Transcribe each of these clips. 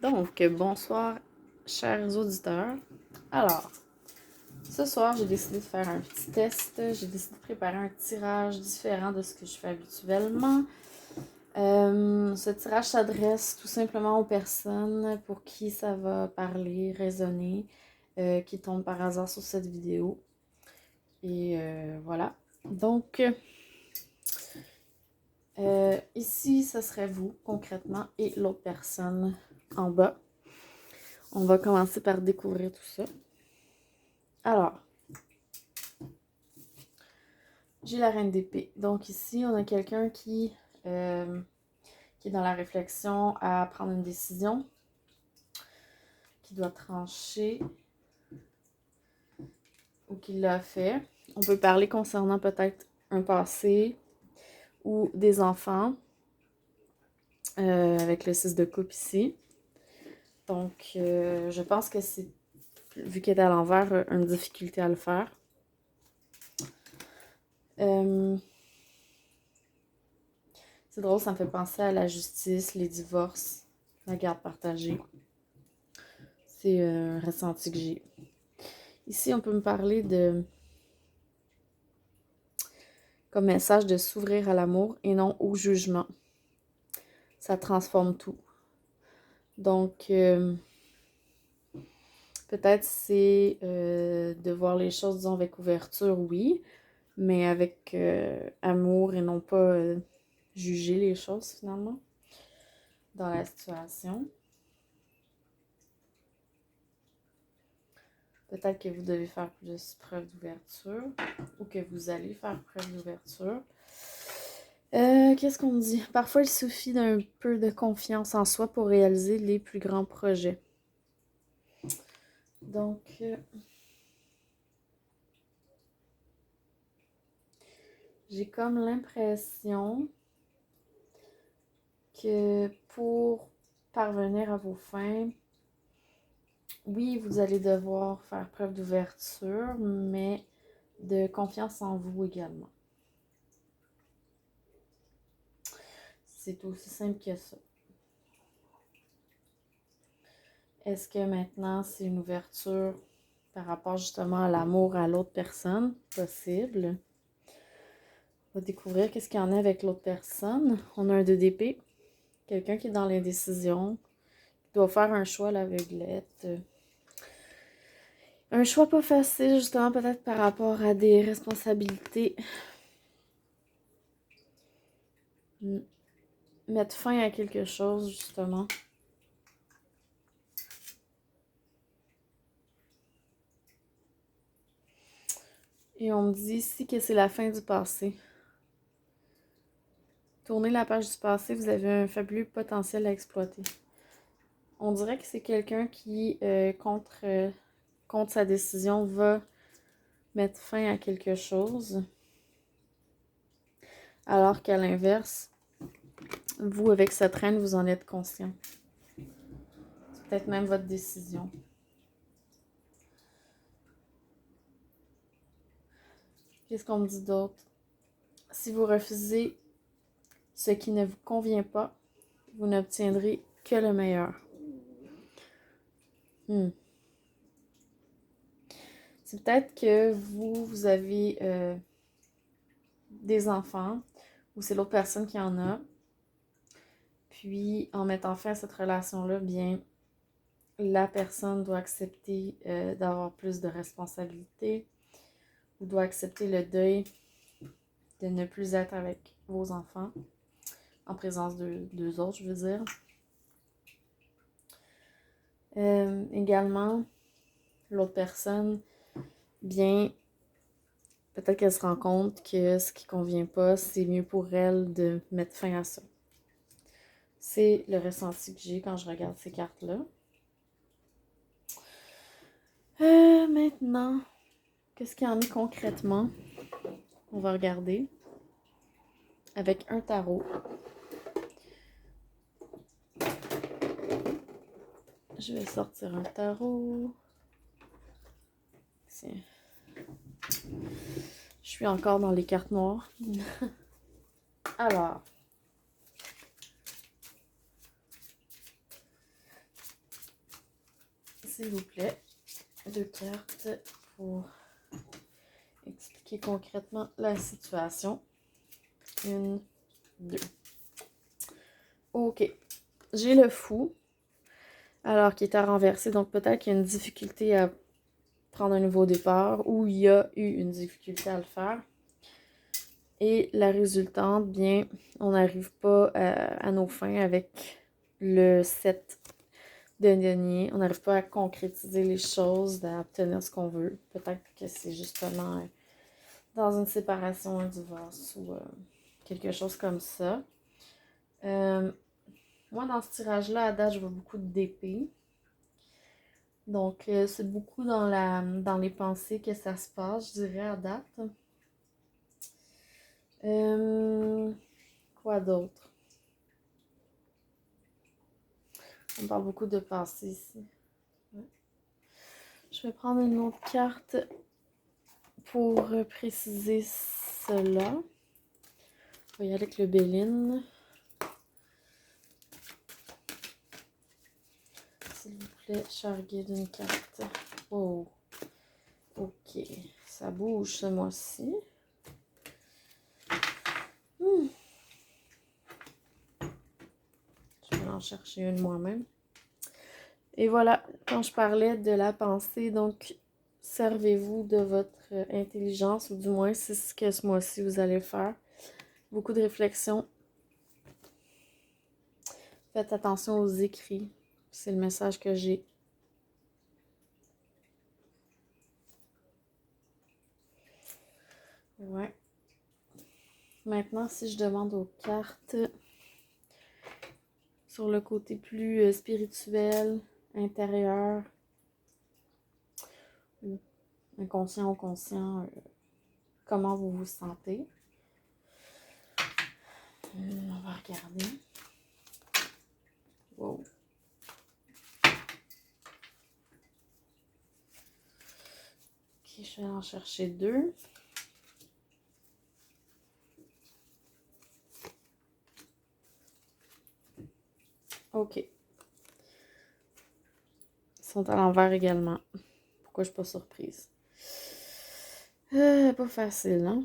Donc, bonsoir, chers auditeurs. Alors, ce soir, j'ai décidé de faire un petit test. J'ai décidé de préparer un tirage différent de ce que je fais habituellement. Ce tirage s'adresse tout simplement aux personnes pour qui ça va parler, résonner, qui tombent par hasard sur cette vidéo. Et voilà. Donc, ici, ce serait vous, concrètement, et l'autre personne en bas. On va commencer par découvrir tout ça. Alors, j'ai la reine d'épée. Donc ici, on a quelqu'un qui est dans la réflexion à prendre une décision, qui doit trancher ou qui l'a fait. On peut parler concernant peut-être un passé ou des enfants avec le 6 de coupe ici. Donc, je pense que c'est, vu qu'elle est à l'envers, une difficulté à le faire. C'est drôle, ça me fait penser à la justice, les divorces, la garde partagée. C'est un ressenti que j'ai. Ici, on peut me parler de comme message de s'ouvrir à l'amour et non au jugement. Ça transforme tout. Donc, peut-être c'est de voir les choses, disons, avec ouverture, oui, mais avec amour et non pas juger les choses, finalement, dans la situation. Peut-être que vous devez faire plus preuve d'ouverture ou que vous allez faire preuve d'ouverture. Qu'est-ce qu'on me dit? Parfois, il suffit d'un peu de confiance en soi pour réaliser les plus grands projets. Donc, j'ai comme l'impression que pour parvenir à vos fins, oui, vous allez devoir faire preuve d'ouverture, mais de confiance en vous également. C'est aussi simple que ça. Est-ce que maintenant, c'est une ouverture par rapport justement à l'amour à l'autre personne? Possible. On va découvrir qu'est-ce qu'il y en a avec l'autre personne. On a un 2 d'épée. Quelqu'un qui est dans l'indécision, qui doit faire un choix à l'aveuglette. Un choix pas facile, justement, peut-être par rapport à des responsabilités. Mettre fin à quelque chose, justement. Et on me dit ici que c'est la fin du passé. Tournez la page du passé, vous avez un fabuleux potentiel à exploiter. On dirait que c'est quelqu'un qui, contre sa décision, va mettre fin à quelque chose. Alors qu'à l'inverse, vous, avec cette reine, vous en êtes conscient. C'est peut-être même votre décision. Qu'est-ce qu'on me dit d'autre? Si vous refusez ce qui ne vous convient pas, vous n'obtiendrez que le meilleur. C'est peut-être que vous avez des enfants ou c'est l'autre personne qui en a. Puis, en mettant fin à cette relation-là, bien, la personne doit accepter d'avoir plus de responsabilités ou doit accepter le deuil de ne plus être avec vos enfants en présence d'eux autres, je veux dire. Également, l'autre personne, bien, peut-être qu'elle se rend compte que ce qui ne convient pas, c'est mieux pour elle de mettre fin à ça. C'est le ressenti que j'ai quand je regarde ces cartes-là. Maintenant, qu'est-ce qu'il y en a concrètement? On va regarder avec un tarot. Je vais sortir un tarot. Tiens. Je suis encore dans les cartes noires. Alors. s'il vous plaît, 2 cartes pour expliquer concrètement la situation. 1, 2. Ok. J'ai le fou, alors qu'il est à renverser, donc peut-être qu'il y a une difficulté à prendre un nouveau départ ou il y a eu une difficulté à le faire. Et la résultante, bien, on n'arrive pas à nos fins avec le 7 de denier. On n'arrive pas à concrétiser les choses, à obtenir ce qu'on veut. Peut-être que c'est justement dans une séparation, un divorce ou quelque chose comme ça. Moi, dans ce tirage-là, à date, je vois beaucoup d'épées. Donc, c'est beaucoup dans les pensées que ça se passe, je dirais, à date. Quoi d'autre? On parle beaucoup de pensées ici. Ouais. Je vais prendre une autre carte pour préciser cela. On va y aller avec le Béline. S'il vous plaît, cher guide, une carte. Oh. Ok. Ça bouge ce mois-ci. Je vais en chercher une moi-même. Et voilà, quand je parlais de la pensée, donc servez-vous de votre intelligence, ou du moins c'est ce que ce mois-ci vous allez faire. Beaucoup de réflexion. Faites attention aux écrits. C'est le message que j'ai. Ouais. Maintenant, si je demande aux cartes sur le côté plus spirituel, intérieur, ou inconscient ou conscient, comment vous vous sentez. On va regarder. Wow. Ok, je vais en chercher 2. Ok. Ils sont à l'envers également. Pourquoi je suis pas surprise? Pas facile, hein?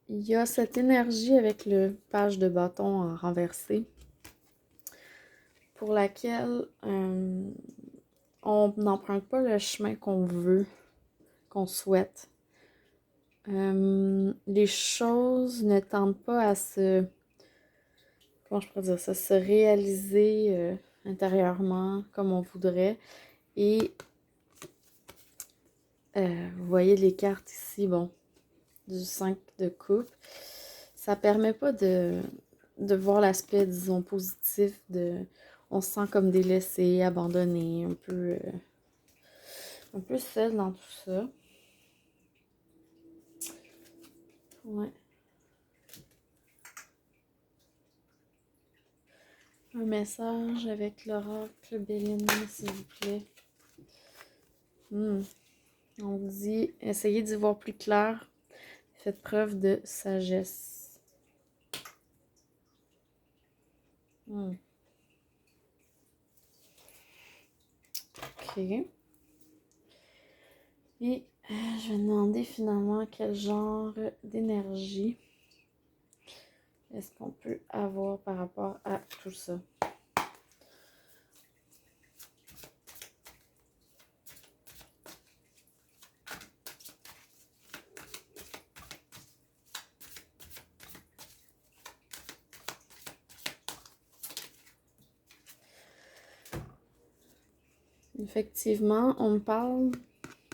Il y a cette énergie avec le page de bâton en renversé pour laquelle on n'emprunte pas le chemin qu'on veut, qu'on souhaite. Les choses ne tendent pas à comment je pourrais dire ça, se réaliser intérieurement comme on voudrait. Et vous voyez les cartes ici, bon, du 5 de coupe. Ça permet pas de voir l'aspect, disons, positif on se sent comme délaissé, abandonné, un peu seul dans tout ça. Ouais. Un message avec l'oracle Béline, s'il vous plaît. On vous dit, essayez d'y voir plus clair. Faites preuve de sagesse. Ok. Et je vais demander finalement quel genre d'énergie est-ce qu'on peut avoir par rapport à tout ça. Effectivement, on me parle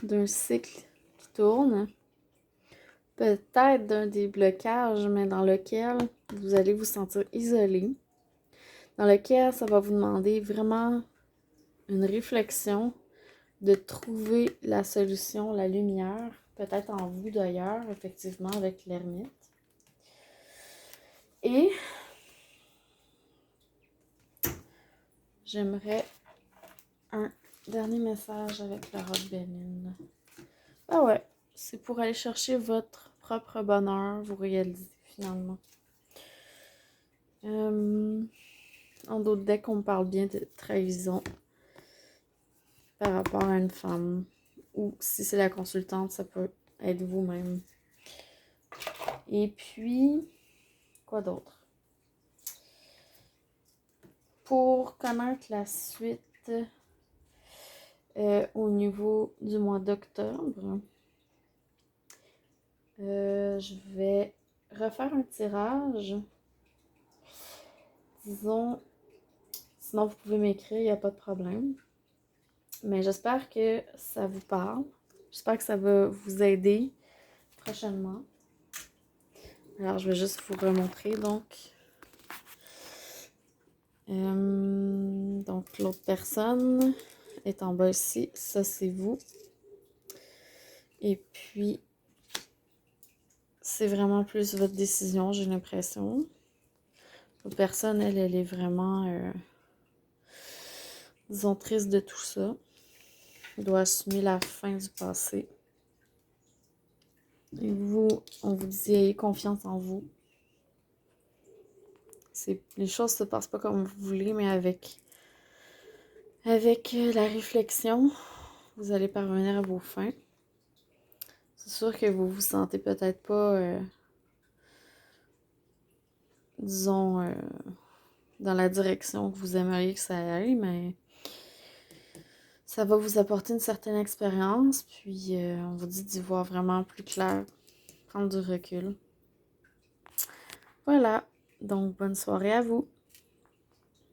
d'un cycle qui tourne. Peut-être d'un déblocage, mais dans lequel vous allez vous sentir isolé. Dans lequel ça va vous demander vraiment une réflexion de trouver la solution, la lumière, peut-être en vous d'ailleurs, effectivement, avec l'ermite. Et j'aimerais un dernier message avec la robe bénine. Ah ouais, c'est pour aller chercher votre propre bonheur, vous réaliser finalement. En d'autres decks, on parle bien de trahison par rapport à une femme. Ou si c'est la consultante, ça peut être vous-même. Et puis, quoi d'autre? Pour connaître la suite au niveau du mois d'octobre, je vais refaire un tirage. Disons, sinon vous pouvez m'écrire, il n'y a pas de problème. Mais j'espère que ça vous parle. J'espère que ça va vous aider prochainement. Alors, je vais juste vous remontrer, donc. Donc, l'autre personne est en bas ici. Ça, c'est vous. Et puis, c'est vraiment plus votre décision, j'ai l'impression. L'autre personne, elle est vraiment, disons, triste de tout ça. Elle doit assumer la fin du passé. Et vous, on vous dit, ayez confiance en vous. Les choses se passent pas comme vous voulez, mais avec la réflexion, vous allez parvenir à vos fins. C'est sûr que vous vous sentez peut-être pas, disons, dans la direction que vous aimeriez que ça aille, mais ça va vous apporter une certaine expérience, puis on vous dit d'y voir vraiment plus clair, prendre du recul. Voilà, donc bonne soirée à vous.